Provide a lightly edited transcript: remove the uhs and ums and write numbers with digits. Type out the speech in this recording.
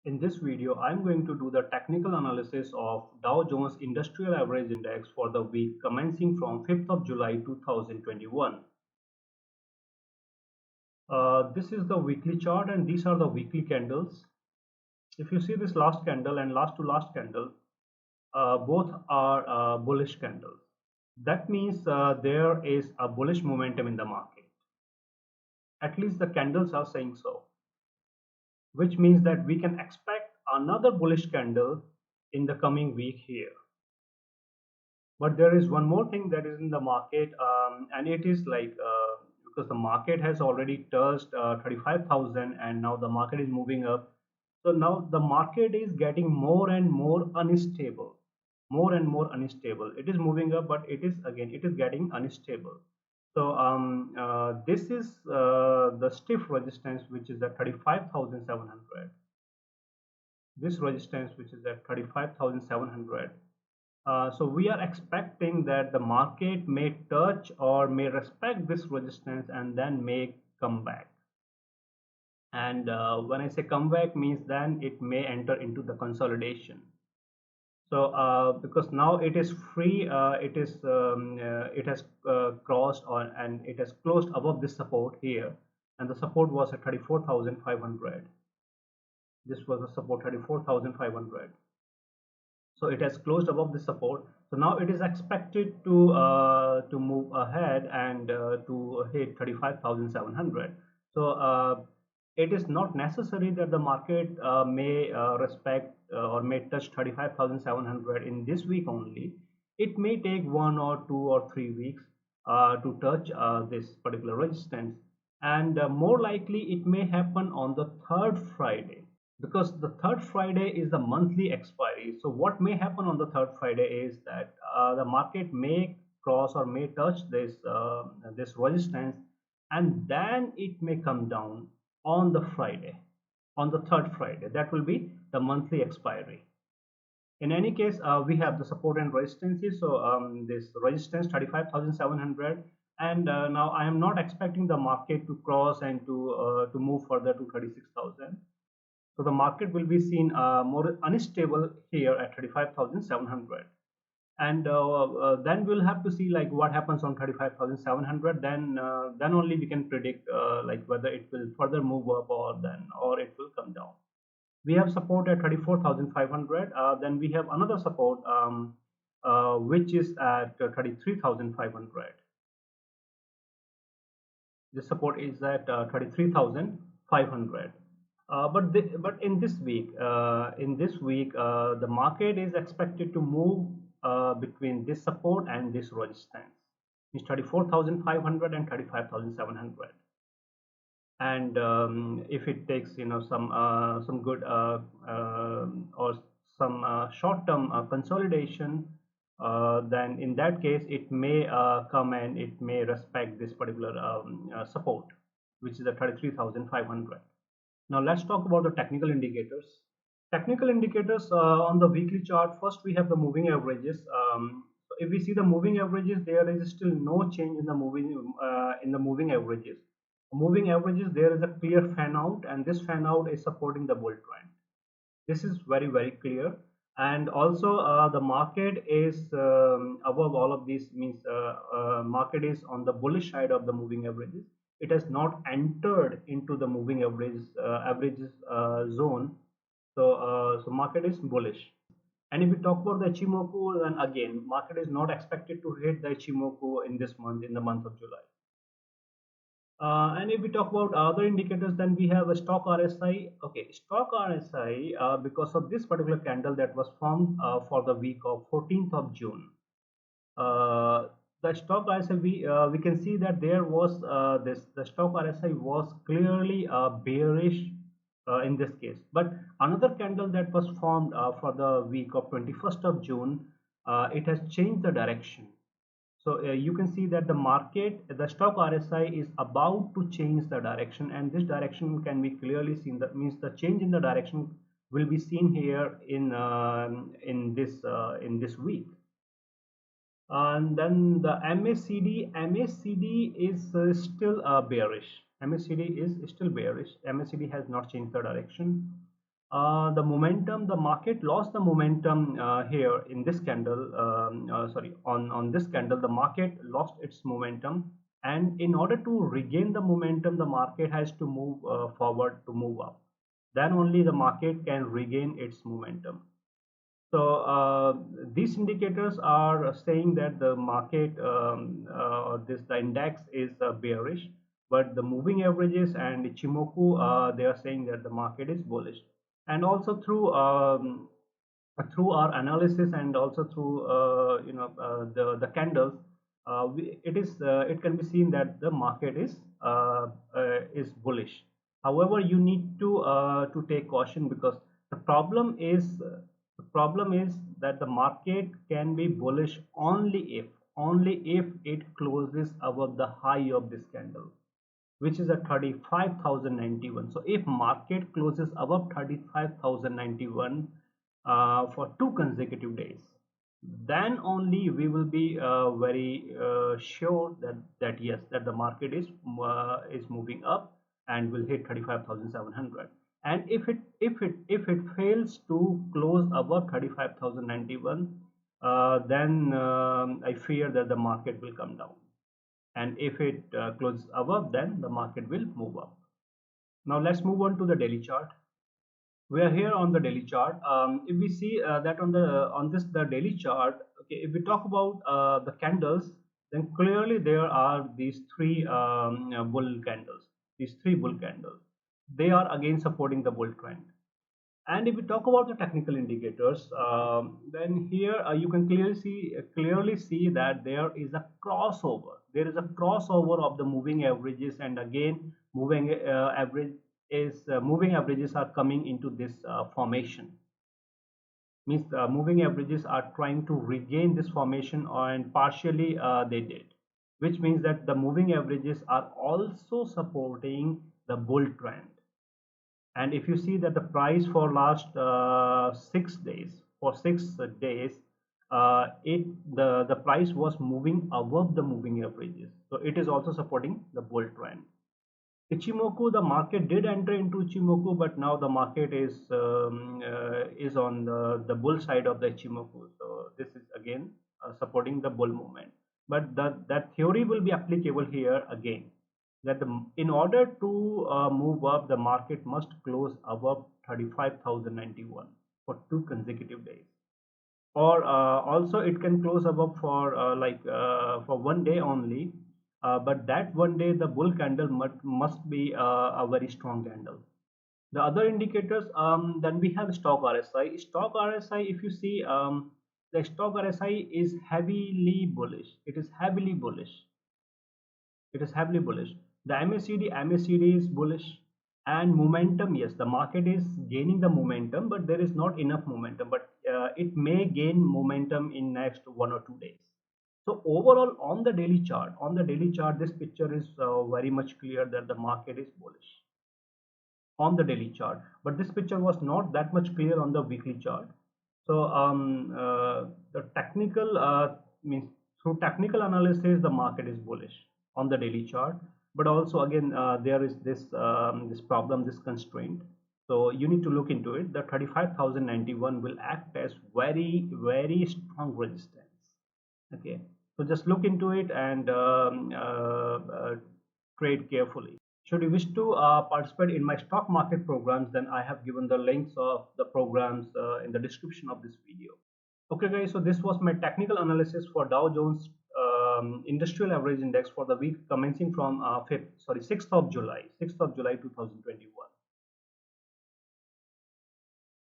In this video, I'm going to do the technical analysis of Dow Jones Industrial Average Index for the week commencing from 5th of July 2021. This is the weekly chart and these are the weekly candles. If you see this last candle and last to last candle, both are bullish candles. That means there is a bullish momentum in the market. At least the candles are saying so, which means that we can expect another bullish candle in the coming week here. But there is one more thing that is in the market, and it is like because the market has already touched 35,000 and now the market is moving up. So now the market is getting more and more unstable, more and more unstable. It is moving up, but it is getting unstable. So this is the stiff resistance, which is at 35,700. This resistance, which is at 35,700. So we are expecting that the market may touch or may respect this resistance and then may come back. And when I say come back means then it may enter into the consolidation. So because now it is free, it has crossed on and it has closed above this support here, and the support was at 34,500. This was the support 34,500. So it has closed above the support. So now it is expected to move ahead and to hit 35,700. So it is not necessary that the market may respect or may touch 35,700 in this week only. It may take 1 or 2 or 3 weeks to touch this particular resistance, and more likely it may happen on the third Friday, because the third Friday is the monthly expiry. So what may happen on the third Friday is that the market may cross or may touch this resistance, and then it may come down on the Friday, on the third Friday. That will be the monthly expiry. In any case, we have the support and resistances. So this resistance 35,700, and now I am not expecting the market to cross and to move further to 36,000. So the market will be seen more unstable here at 35,700, and then we'll have to see like what happens on 35,700. Then only we can predict like whether it will further move up or it will come down. We have support at 34,500. Then we have another support which is at 33,500. The support is at 33,500. But in this week, the market is expected to move between this support and this resistance. It's 34,500 and 35,700. And if it takes some good or some short-term consolidation, then in that case it may come and it may respect this particular support, which is at 33,500. Now let's talk about the technical indicators. Technical indicators on the weekly chart. First, we have the moving averages. So if we see the moving averages, there is still no change in the moving averages. Moving averages, there is a clear fan out, and this fan out is supporting the bull trend. This is very clear. And also the market is above all of these, means market is on the bullish side of the moving averages. It has not entered into the moving averages zone. So so market is bullish. And if we talk about the Ichimoku, then again market is not expected to hit the Ichimoku in this month, in the month of July. And if we talk about other indicators, then we have a stock RSI. Okay, stock RSI, because of this particular candle that was formed for the week of 14th of June. The stock RSI, we can see that there was the stock RSI was clearly bearish in this case. But another candle that was formed for the week of 21st of June, it has changed the direction. So you can see that the stock RSI is about to change the direction, and this direction can be clearly seen. That means the change in the direction will be seen here in this week. And then the MACD is still bearish. MACD is still bearish. MACD has not changed the direction. The momentum, the market lost the momentum here in this candle. Sorry, on this candle, the market lost its momentum, and in order to regain the momentum, the market has to move forward to move up. Then only the market can regain its momentum. So these indicators are saying that the market, the index is bearish, but the moving averages and Ichimoku, they are saying that the market is bullish. And also through our analysis and also through the candles, it can be seen that the market is bullish. However, you need to take caution, because the problem is that the market can be bullish only if it closes above the high of this candle, which is at 35,091. So if market closes above 35,091 for 2 consecutive days, then only we will be very sure that yes, that the market is moving up and will hit 35,700. And if it fails to close above 35,091, then I fear that the market will come down, and if it closes above, then the market will move up. Now let's move on to the daily chart. We are here on the daily chart. If we see that on the daily chart, okay, if we talk about the candles, then clearly there are these three bull candles. These three bull candles, they are again supporting the bull trend. And if we talk about the technical indicators, then here you can clearly see that there is a crossover. There is a crossover of the moving averages, and again, moving averages are coming into this formation. Means moving averages are trying to regain this formation, and partially they did, which means that the moving averages are also supporting the bull trend. And if you see that the price for last 6 days, the price was moving above the moving averages, so it is also supporting the bull trend. Ichimoku, the market did enter into Ichimoku, but now the market is on the bull side of the Ichimoku, so this is again supporting the bull movement. But that theory will be applicable here again, that in order to move up, the market must close above 35,091 for 2 consecutive days, or also it can close above for for 1 day only, but that 1 day the bull candle must be a very strong candle. The other indicators, then we have stock RSI. Stock RSI, if you see, the stock RSI is heavily bullish. It is heavily bullish. The MACD is bullish. And momentum, yes, the market is gaining the momentum, but there is not enough momentum, but it may gain momentum in next 1 or 2 days. So overall, on the daily chart, this picture is very much clear that the market is bullish on the daily chart, but this picture was not that much clear on the weekly chart. So the technical means through technical analysis, the market is bullish on the daily chart, but also again there is this problem, this constraint. So you need to look into it. The 35,091 will act as very, very strong resistance. Okay, so just look into it and trade carefully. Should you wish to participate in my stock market programs, then I have given the links of the programs in the description of this video. Okay guys, so this was my technical analysis for Dow Jones Industrial Average Index for the week commencing from 6th of July 2021.